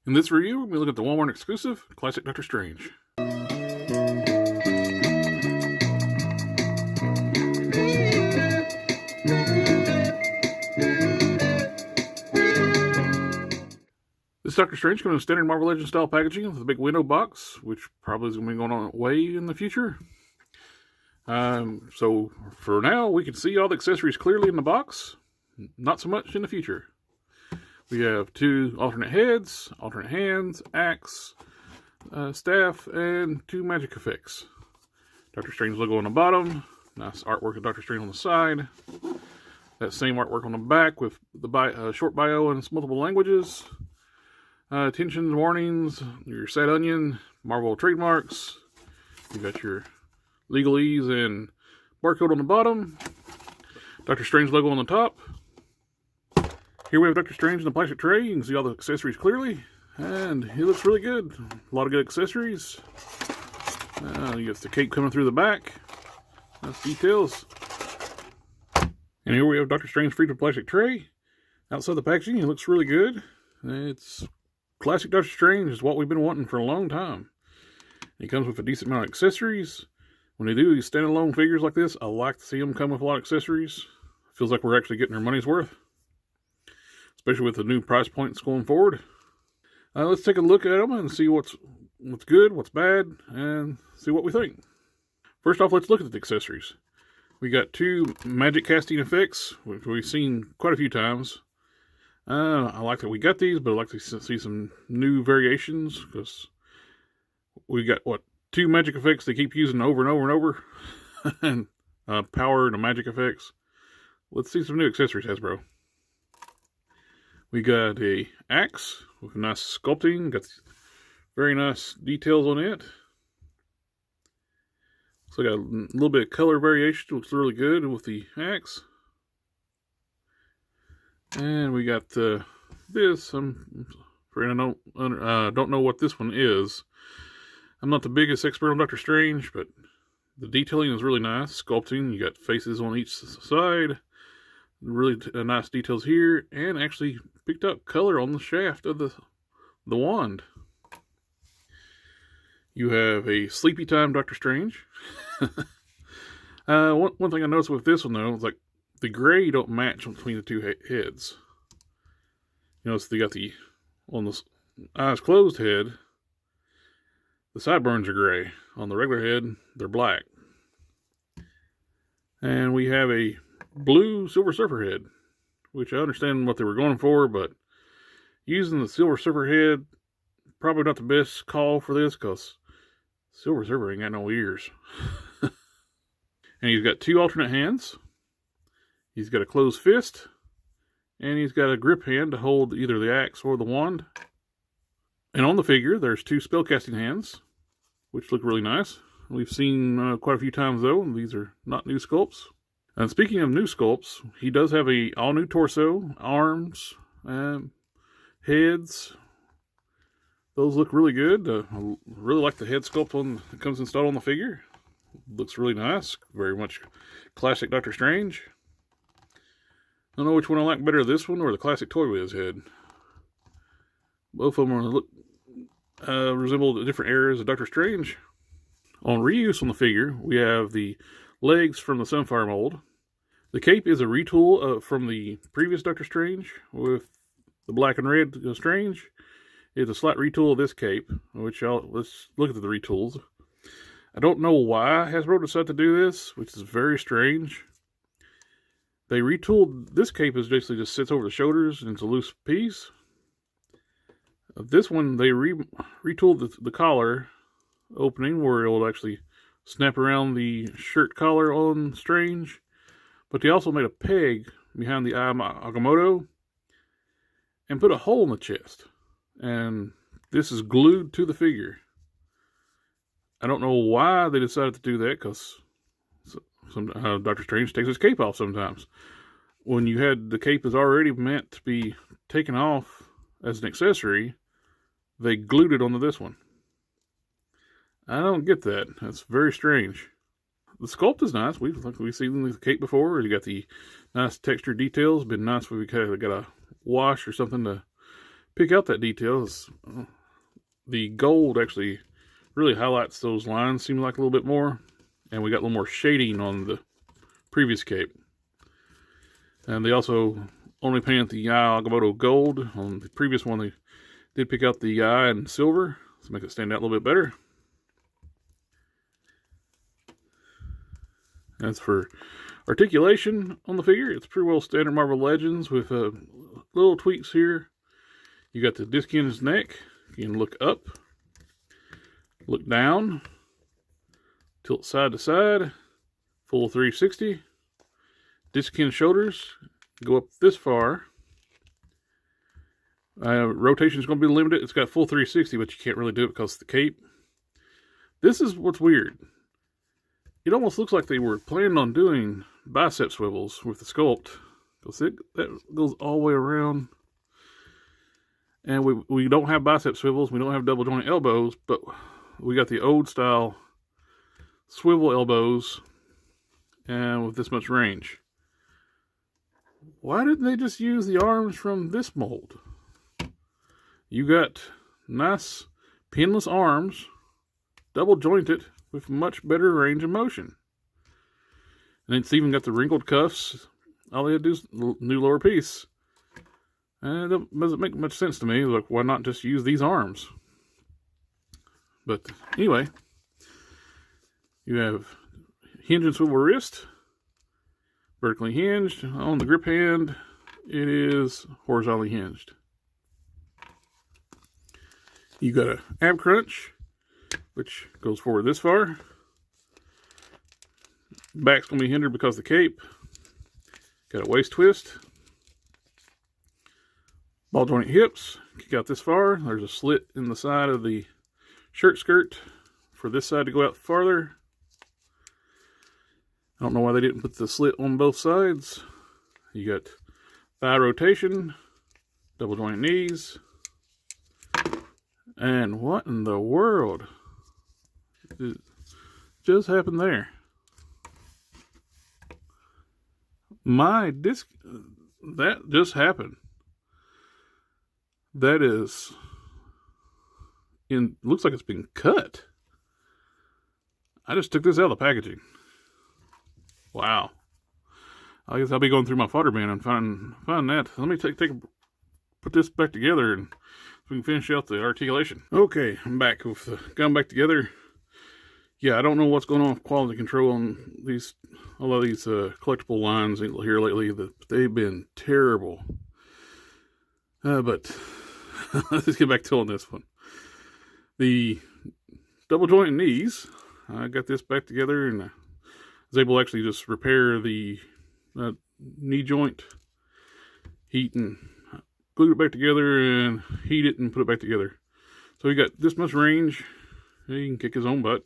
In this review, we look at the Walmart exclusive Classic Doctor Strange. This Doctor Strange comes in standard Marvel Legends style packaging with a big window box, which probably is going to be going on way in the future. So for now, we can see all the accessories clearly in the box. Not so much in the future. We have 2 alternate heads, alternate hands, axe, staff, and 2 magic effects. Doctor Strange logo on the bottom. Nice artwork of Doctor Strange on the side. That same artwork on the back with the short bio in multiple languages. Attention warnings, your sad onion, Marvel trademarks. You got your legalese and barcode on the bottom. Doctor Strange logo on the top. Here we have Doctor Strange in the plastic tray. You can see all the accessories clearly. And he looks really good. A lot of good accessories. You got the cape coming through the back. Nice details. And here we have Doctor Strange free from plastic tray. Outside the packaging, he looks really good. It's classic Doctor Strange is what we've been wanting for a long time. He comes with a decent amount of accessories. When they do these standalone figures like this, I like to see them come with a lot of accessories. Feels like we're actually getting our money's worth. Especially with the new price points going forward. Let's take a look at them and see what's good, what's bad, and see what we think. First off, let's look at the accessories. We got 2 magic casting effects, which we've seen quite a few times. I like that we got these, but I'd like to see some new variations, because we got, 2 magic effects they keep using over and over and over. And power and magic effects. Let's see some new accessories, Hasbro. We got a axe with nice sculpting, got very nice details on it. Looks like a little bit of color variation, looks really good with the axe. And we got this. I'm afraid I don't know what this one is. I'm not the biggest expert on Doctor Strange, but the detailing is really nice. Sculpting, you got faces on each side. Really nice details here, and actually picked up color on the shaft of the wand. You have a sleepy time Doctor Strange. One thing I noticed with this one though is like the gray don't match between the 2 heads. You notice they got on the eyes closed head, the sideburns are gray. On the regular head, they're black. And we have a blue Silver Surfer head, which I understand what they were going for, but using the Silver Surfer head, probably not the best call for this, because Silver Surfer ain't got no ears. And he's got 2 alternate hands. He's got a closed fist, and he's got a grip hand to hold either the axe or the wand. And on the figure, there's 2 spellcasting hands, which look really nice. We've seen quite a few times though, and these are not new sculpts. And speaking of new sculpts, he does have a all-new torso, arms, heads. Those look really good. I really like the head sculpt that comes installed on the figure. Looks really nice. Very much classic Doctor Strange. I don't know which one I like better, this one or the classic Toy Wiz head. Both of them resemble different eras of Doctor Strange. On reuse on the figure, we have the legs from the Sunfire mold. The cape is a retool from the previous Doctor Strange with the black and red Strange. It's a slight retool of this cape, which let's look at the retools. I don't know why Hasbro decided to do this, which is very strange. They retooled this cape as basically just sits over the shoulders and it's a loose piece. This one, they retooled the collar opening where it will actually snap around the shirt collar on Strange. But they also made a peg behind the eye Agamotto and put a hole in the chest. And this is glued to the figure. I don't know why they decided to do that, because Doctor Strange takes his cape off sometimes. When you had the cape is already meant to be taken off as an accessory, they glued it onto this one. I don't get that. That's very strange. The sculpt is nice. We've seen the cape before. You got the nice texture details. Been nice if we kind of got a wash or something to pick out that detail. The gold actually really highlights those lines, seem like a little bit more. And we got a little more shading on the previous cape. And they also only painted the eye Agamotto gold. On the previous one, they did pick out the eye in silver to make it stand out a little bit better. As for articulation on the figure, it's pretty well standard Marvel Legends with little tweaks here. You got the disc in his neck. You can look up, look down, tilt side to side, full 360. Disc in shoulders, go up this far. Rotation is going to be limited. It's got full 360, but you can't really do it because of the cape. This is what's weird. It almost looks like they were planning on doing bicep swivels with the sculpt, because that goes all the way around. And we don't have bicep swivels, we don't have double jointed elbows, but we got the old style swivel elbows and with this much range. Why didn't they just use the arms from this mold? You got nice pinless arms, double jointed, with much better range of motion. And it's even got the wrinkled cuffs. All they had to do is new lower piece. And it doesn't make much sense to me. Like, why not just use these arms? But anyway, you have hinge and swivel wrist, vertically hinged. On the grip hand, it is horizontally hinged. You got a ab crunch, which goes forward this far. Back's going to be hindered because of the cape. Got a waist twist. Ball joint hips, kick out this far. There's a slit in the side of the shirt skirt for this side to go out farther. I don't know why they didn't put the slit on both sides. You got thigh rotation, double joint knees. And what in the world just happened there? My disc, that just happened. That is, looks like it's been cut. I just took this out of the packaging. Wow. I guess I'll be going through my fodder bin and find that. Let me put this back together and we can finish out the articulation. Okay, I'm back with the gun back together. Yeah, I don't know what's going on with quality control on a lot of these collectible lines here lately. They've been terrible. But let's just get back to on this one. The double joint knees, I got this back together and I was able to actually just repair the knee joint, heat and glue it back together and heat it and put it back together. So we got this much range. He can kick his own butt.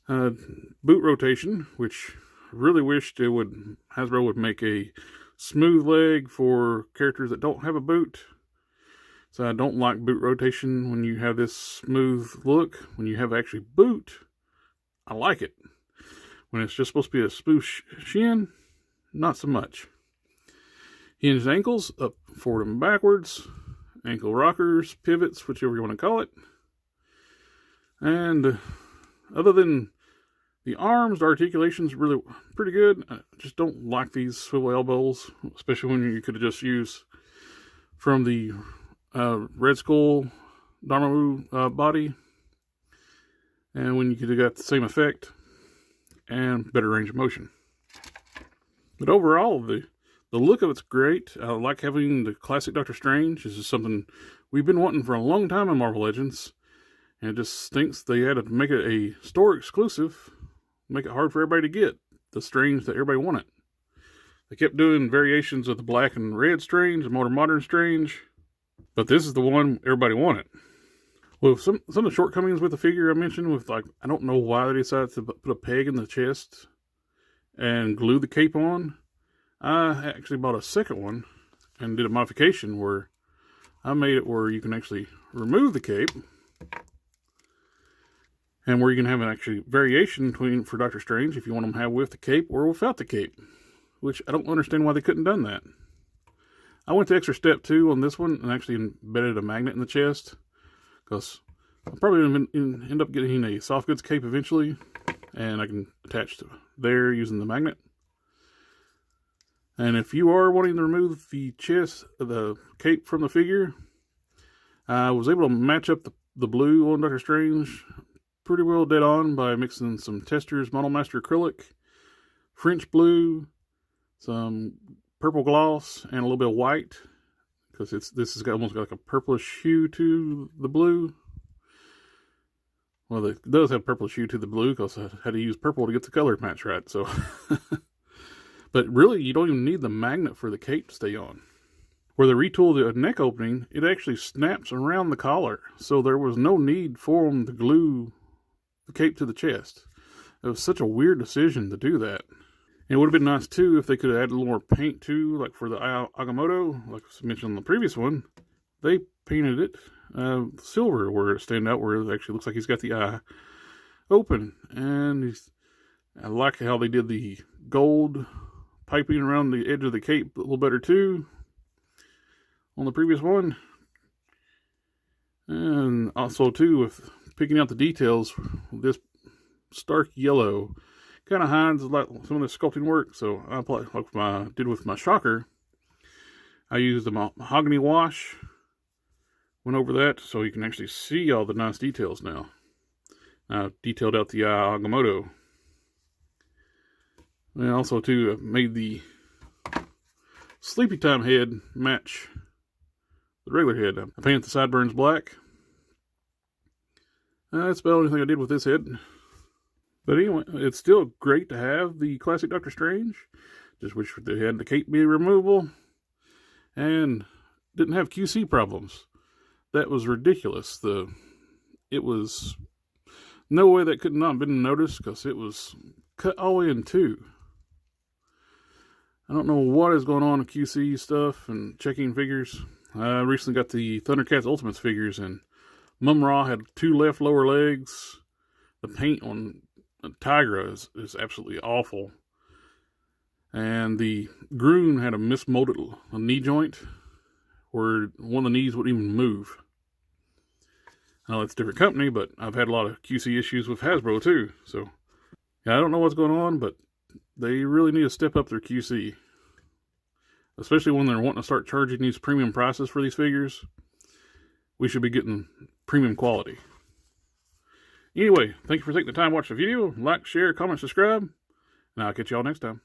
Boot rotation, which I really wished Hasbro would make a smooth leg for characters that don't have a boot. So I don't like boot rotation when you have this smooth look. When you have actually boot, I like it. When it's just supposed to be a spoosh shin, not so much. Hinged ankles, up, forward, and backwards. Ankle rockers, pivots, whichever you want to call it. And other than the arms, the articulation's really pretty good. I just don't like these swivel elbows, especially when you could have just used from the Red Skull Dormammu body. And when you could have got the same effect and better range of motion. But overall, the look of it's great. I like having the classic Doctor Strange. This is something we've been wanting for a long time in Marvel Legends. And it just stinks they had to make it a store exclusive. Make it hard for everybody to get the Strange that everybody wanted. They kept doing variations of the black and red Strange, the more modern Strange. But this is the one everybody wanted. Well, some of the shortcomings with the figure I mentioned, with I don't know why they decided to put a peg in the chest and glue the cape on. I actually bought a second one and did a modification where I made it where you can actually remove the cape and where you can have an actually variation for Doctor Strange if you want them to have with the cape or without the cape, which I don't understand why they couldn't have done that. I went the extra step too on this one and actually embedded a magnet in the chest, because I'll probably end up getting a soft goods cape eventually, and I can attach to there using the magnet. And if you are wanting to remove the cape from the figure, I was able to match up the blue on Dr. Strange pretty well dead on by mixing some Testors Model Master acrylic, French blue, some purple gloss, and a little bit of white, because this has almost got like a purplish hue to the blue. Well, it does have purplish hue to the blue because I had to use purple to get the color match right. So, but really, you don't even need the magnet for the cape to stay on. Where they retooled the neck opening, it actually snaps around the collar, so there was no need for them to glue the cape to the chest. It was such a weird decision to do that. And it would have been nice too if they could have added a little more paint too, like for the Agamotto, like I mentioned on the previous one. They painted it silver where it stands out, where it actually looks like he's got the eye open. And I like how they did the gold piping around the edge of the cape a little better too on the previous one. And also too, with picking out the details, this stark yellow kind of hides some of the sculpting work. So I applied, like I did with my shocker, I used the mahogany wash, went over that so you can actually see all the nice details now. I detailed out the Agamotto. And also too, I made the Sleepy Time head match the regular head. I painted the sideburns black. That's about the only thing I did with this head. But anyway, it's still great to have the classic Doctor Strange. Just wish they had the cape be removable. And didn't have QC problems. That was ridiculous. It was no way that could not have been noticed, because it was cut all the way in two. I don't know what is going on with QC stuff and checking figures. I recently got the Thundercats Ultimates figures, and Mum-Ra had 2 left lower legs. The paint on Tigra is absolutely awful. And the Groon had a mismolded knee joint where one of the knees wouldn't even move. I know it's a different company, but I've had a lot of QC issues with Hasbro too. So, yeah, I don't know what's going on, but they really need to step up their QC. Especially when they're wanting to start charging these premium prices for these figures. We should be getting premium quality. Anyway, thank you for taking the time to watch the video. Like, share, comment, subscribe, and I'll catch y'all next time.